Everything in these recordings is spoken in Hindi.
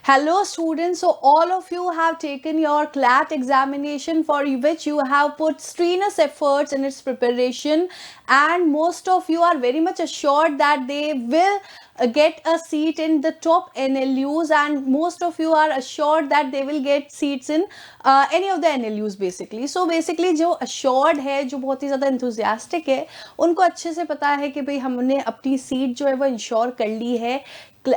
Hello students, so all of you have taken your CLAT examination for which you have put strenuous efforts in its preparation, and most of you are very much assured that they will get a seat in the top NLUs, and most of you are assured that they will get seats in any of the NLUs basically. So basically जो assured है, जो बहुत ही ज़्यादा enthusiastic है, उनको अच्छे से पता है कि भाई हमने अपनी सीट जो है वो इंश्योर कर ली है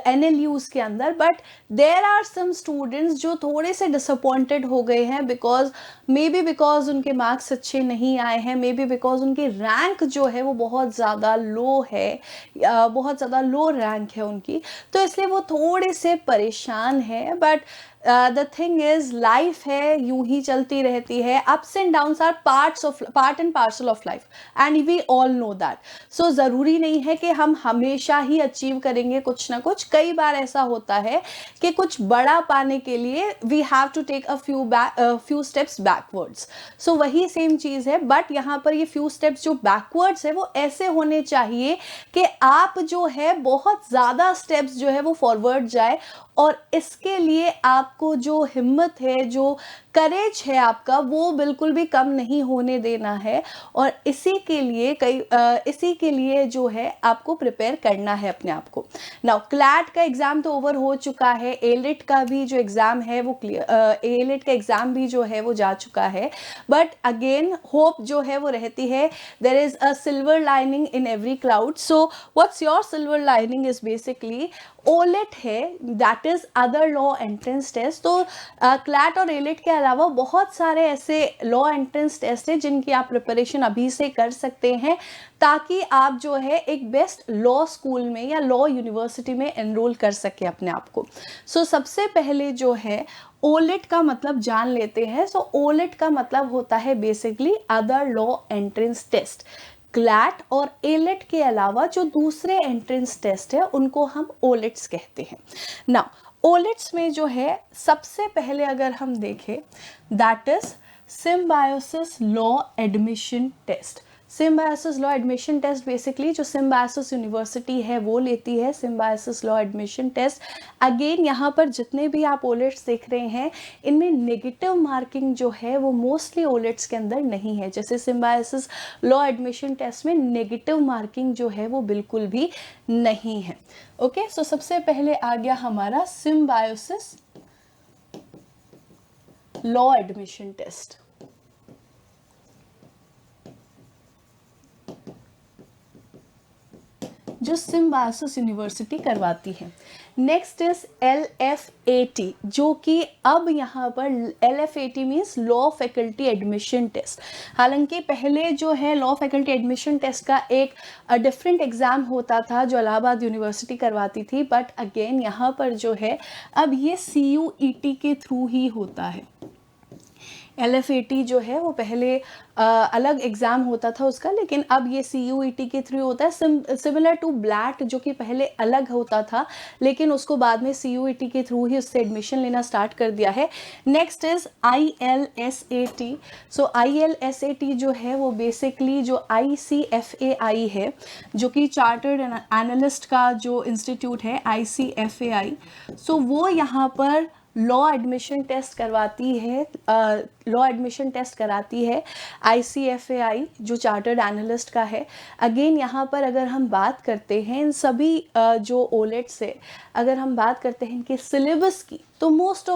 NLUs के अंदर. But there are some students जो थोड़े से डिसअपॉइंटेड हो गए हैं बिकॉज उनके मार्क्स अच्छे नहीं आए हैं, मे बी बिकॉज उनकी रैंक जो है वो बहुत ज़्यादा लो है, बहुत ज़्यादा लो रैंक है उनकी, तो इसलिए वो थोड़े से परेशान है. But the thing is life है, यूं ही चलती रहती है. Ups and downs are part and parcel of life, and we all know that. So ज़रूरी नहीं है कि हम हमेशा ही अचीव करेंगे कुछ ना कुछ. कई बार ऐसा होता है कि कुछ बड़ा पाने के लिए we have to take a few steps backwards. So वही सेम चीज़ है, बट यहाँ पर ये फ्यू स्टेप्स जो बैकवर्ड्स है वो ऐसे होने चाहिए कि आप जो है बहुत ज़्यादा स्टेप्स जो है वो फॉरवर्ड जाए, और इसके लिए आपको जो हिम्मत है, जो करेज है आपका, वो बिल्कुल भी कम नहीं होने देना है. और इसी के लिए जो है आपको प्रिपेयर करना है अपने आप को. नाउ क्लैट का एग्ज़ाम तो ओवर हो चुका है, एलिट का भी जो एग्ज़ाम है वो एलिट का एग्ज़ाम भी जो है वो जा चुका है. बट अगेन होप जो है वो रहती है. There is a silver lining in every cloud. So what's your silver lining is basically AILET है, that is other law entrance test. तो क्लैट और एलेट के अलावा बहुत सारे ऐसे लॉ एंट्रेंस टेस्ट हैं जिनकी आप प्रिपरेशन अभी से कर सकते हैं, ताकि आप जो है एक बेस्ट लॉ स्कूल में या लॉ यूनिवर्सिटी में एनरोल कर सके अपने आप को. सो सबसे पहले जो है ओलेट का मतलब जान लेते हैं. सो ओलेट का मतलब होता है basically other law entrance test. CLAT और एलेट के अलावा जो दूसरे एंट्रेंस टेस्ट है उनको हम ओलेट्स कहते हैं. नाउ ओलेट्स में जो है सबसे पहले अगर हम देखें, that is Symbiosis law admission test. Symbiosis law admission test basically जो सिम्बायोसिस यूनिवर्सिटी है वो लेती है, Symbiosis law admission test. Again यहाँ पर जितने भी आप ओलेट्स देख रहे हैं इनमें नेगेटिव मार्किंग जो है वो मोस्टली ओलेट्स के अंदर नहीं है. जैसे सिम्बायोसिस लॉ एडमिशन टेस्ट में नेगेटिव मार्किंग जो है वो बिल्कुल भी नहीं है. ओके, सो सबसे पहले आ गया हमारा सिम्बायोसिस लॉ एडमिशन टेस्ट. जो सिम्बायोसिस यूनिवर्सिटी करवाती है. नेक्स्ट इज LFAT, जो कि अब यहाँ पर LFAT means law faculty admission test. हालांकि पहले जो है लॉ फैकल्टी एडमिशन टेस्ट का एक डिफरेंट एग्ज़ाम होता था जो इलाहाबाद यूनिवर्सिटी करवाती थी, बट अगेन यहाँ पर जो है अब ये CUET के थ्रू ही होता है. LFAT जो है वो पहले अलग एग्ज़ाम होता था उसका, लेकिन अब ये CUET के थ्रू होता है. सिमिलर टू ब्लैट जो कि पहले अलग होता था, लेकिन उसको बाद में CUET के थ्रू ही उससे एडमिशन लेना स्टार्ट कर दिया है. Next is ILSAT. So ILSAT जो है वो बेसिकली जो ICFAI है, जो कि चार्टर्ड एनालिस्ट का जो इंस्टीट्यूट है ICFAI. सो वो यहाँ पर लॉ एडमिशन टेस्ट करवाती है, लॉ एडमिशन टेस्ट कराती है ICFAI जो चार्टर्ड एनालिस्ट का है. अगेन यहाँ पर अगर हम बात करते हैं इन सभी जो ओलेट से अगर हम बात करते हैं इनके सिलेबस की, तो मोस्ट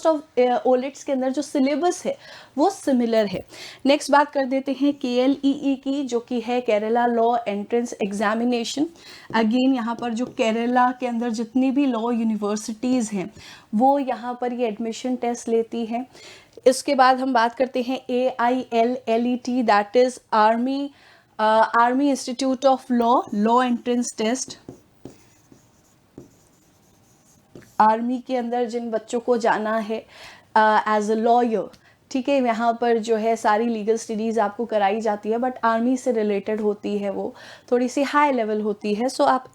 ऑफ ओलेट्स के अंदर जो सिलेबस है वो सिमिलर है. नेक्स्ट बात कर देते हैं KLEE की, जो कि है Kerala law entrance examination. Again यहाँ पर जो केरला के अंदर जितनी भी लॉ यूनिवर्सिटीज़ हैं वो यहाँ पर ये एडमिशन टेस्ट लेती हैं. इसके बाद हम बात करते हैं AILLET, that is army institute of law entrance test. Army के अंदर जिन बच्चों को जाना है एज अ लॉयर, ठीक है, यहाँ पर जो है सारी लीगल स्टडीज़ आपको कराई जाती है, बट आर्मी से रिलेटेड होती है, वो थोड़ी सी हाई लेवल होती है. सो आप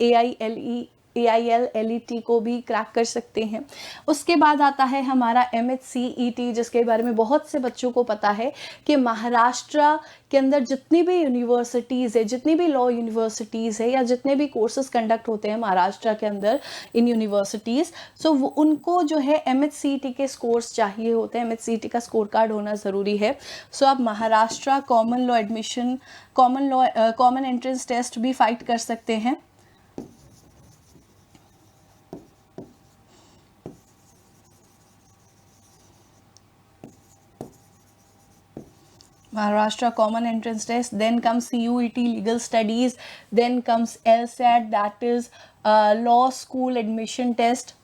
AIL LET को भी क्रैक कर सकते हैं। उसके बाद आता है हमारा MHCET, जिसके बारे में बहुत से बच्चों को पता है कि महाराष्ट्र के अंदर जितनी भी यूनिवर्सिटीज़ है, जितनी भी लॉ यूनिवर्सिटीज़ है या जितने भी कोर्सेज कंडक्ट होते हैं महाराष्ट्र के अंदर इन यूनिवर्सिटीज़, सो वो उनको जो है MHCET के स्कोर्स चाहिए होते हैं, MHCET का स्कोर कार्ड होना ज़रूरी है। सो आप Maharashtra common law admission, common entrance test भी फाइट कर सकते हैं। Maharashtra Common Entrance Test, then comes CUET Legal Studies, then comes LSAT, that is Law School Admission Test,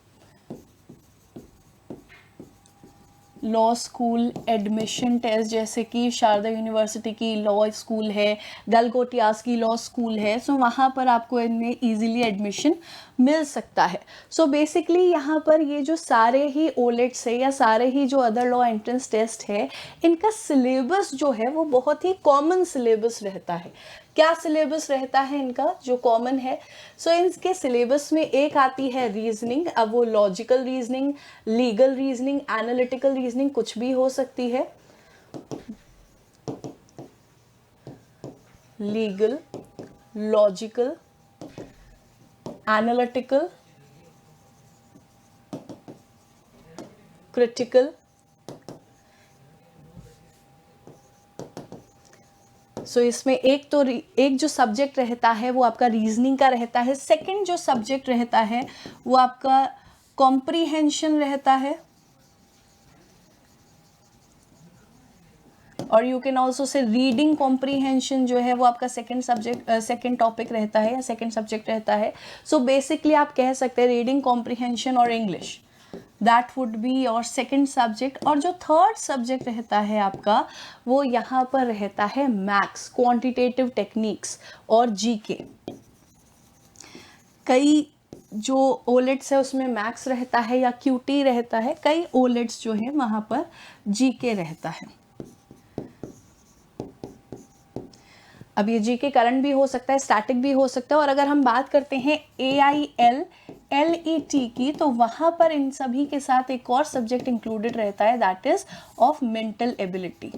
law school admission test, जैसे कि शारदा यूनिवर्सिटी की लॉ स्कूल है, गलगोटियास की लॉ स्कूल है, सो वहाँ पर आपको इनमें इजीली एडमिशन मिल सकता है। सो बेसिकली यहाँ पर ये जो सारे ही ओलेट्स है या सारे ही जो अदर लॉ एंट्रेंस टेस्ट है, इनका सिलेबस जो है वो बहुत ही कॉमन सिलेबस रहता है। क्या सिलेबस रहता है इनका जो कॉमन है? सो इनके सिलेबस में एक आती है रीजनिंग। अब वो logical reasoning, legal reasoning, analytical reasoning कुछ भी हो सकती है। Legal, logical, analytical, critical. So इसमें एक जो सब्जेक्ट रहता है वो आपका रीजनिंग का रहता है। सेकंड जो सब्जेक्ट रहता है वो आपका कॉम्प्रीहेंशन रहता है, और you can also say reading comprehension जो है वो आपका सेकंड टॉपिक रहता है या सेकंड सब्जेक्ट रहता है। सो बेसिकली आप कह सकते हैं रीडिंग कॉम्प्रीहेंशन और English, that would be your second subject. और जो थर्ड सब्जेक्ट रहता है आपका वो यहाँ पर रहता है मैथ्स, क्वांटिटेटिव टेक्निक्स और जीके। कई जो ओलेट्स है उसमें मैथ्स रहता है या क्यूटी रहता है, कई ओलेट्स जो है वहाँ पर जीके रहता है। अब ये जीके करंट भी हो सकता है, स्टैटिक भी हो सकता है। और अगर हम बात करते हैं AIL LET की, तो वहाँ पर इन सभी के साथ एक और सब्जेक्ट इंक्लूडेड रहता है, that is of mental ability.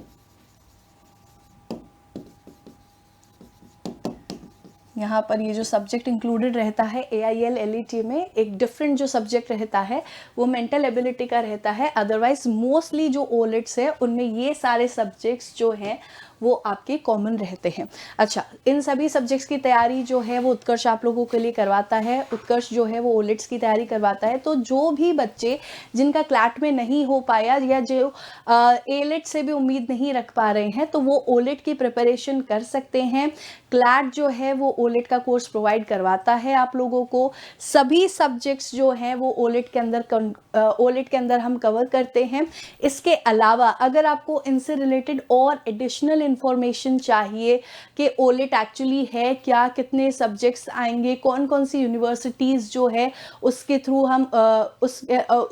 यहाँ पर ये जो सब्जेक्ट इंक्लूडेड रहता है AIL LET में, एक डिफरेंट जो सब्जेक्ट रहता है वो मेंटल एबिलिटी का रहता है। अदरवाइज मोस्टली जो ओलेट्स है उनमें ये सारे सब्जेक्ट्स जो हैं वो आपके कॉमन रहते हैं। अच्छा, इन सभी सब्जेक्ट्स की तैयारी जो है वो उत्कर्ष आप लोगों के लिए करवाता है। उत्कर्ष जो है वो ओलेट्स की तैयारी करवाता है। तो जो भी बच्चे जिनका क्लैट में नहीं हो पाया या जो एलेट से भी उम्मीद नहीं रख पा रहे हैं, तो वो ओलेट की प्रिपरेशन कर सकते हैं। क्लैट जो है वो ओलेट का कोर्स प्रोवाइड करवाता है आप लोगों को। सभी सब्जेक्ट्स जो हैं वो ओलेट के अंदर हम कवर करते हैं। इसके अलावा अगर आपको इनसे रिलेटेड और एडिशनल इंफॉर्मेशन चाहिए कि ओलेट एक्चुअली है क्या, कितने सब्जेक्ट्स आएंगे, कौन कौन सी यूनिवर्सिटीज़ जो है उसके थ्रू हम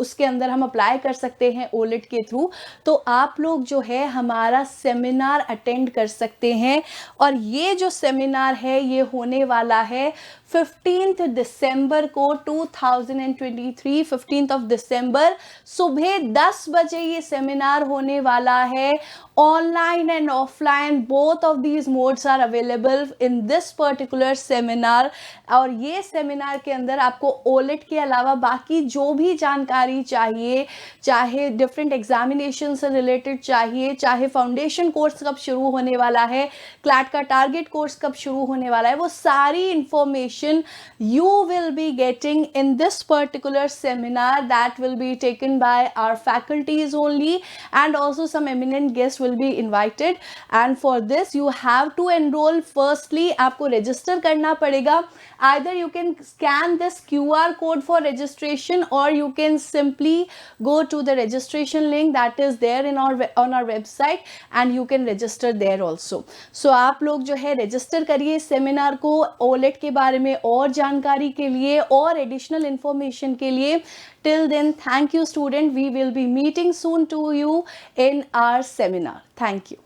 उसके अंदर हम अप्लाई कर सकते हैं ओलेट के थ्रू, तो आप लोग जो है हमारा सेमिनार अटेंड कर सकते हैं। और ये जो सेमिनार है ये होने वाला है 15 दिसंबर को 2023, 15 ऑफ दिसंबर सुबह 10 बजे ये सेमिनार होने वाला है। Online and offline both of these modes are available in this particular seminar. और ये सेमिनार के अंदर आपको ओलेट के अलावा बाकी जो भी जानकारी चाहिए, चाहे डिफरेंट एग्जामिनेशन से रिलेटेड चाहिए, चाहे फाउंडेशन कोर्स कब शुरू होने वाला है, क्लैट का टारगेट कोर्स कब शुरू होने वाला है, वो सारी information you will be getting in this particular seminar that will be taken by our faculties only, and also some eminent guests will be invited. And for this you have to enroll. Firstly आपको register करना पड़ेगा। Either you can scan this QR code for registration, or you can simply go to the registration link that is there in on our website and you can register there also. So आप लोग जो है register करिए सेमिनार को ओलेट के बारे में और जानकारी के लिए और एडिशनल इंफॉर्मेशन के लिए। Till then, thank you student. We will be meeting soon to you in our seminar. Thank you.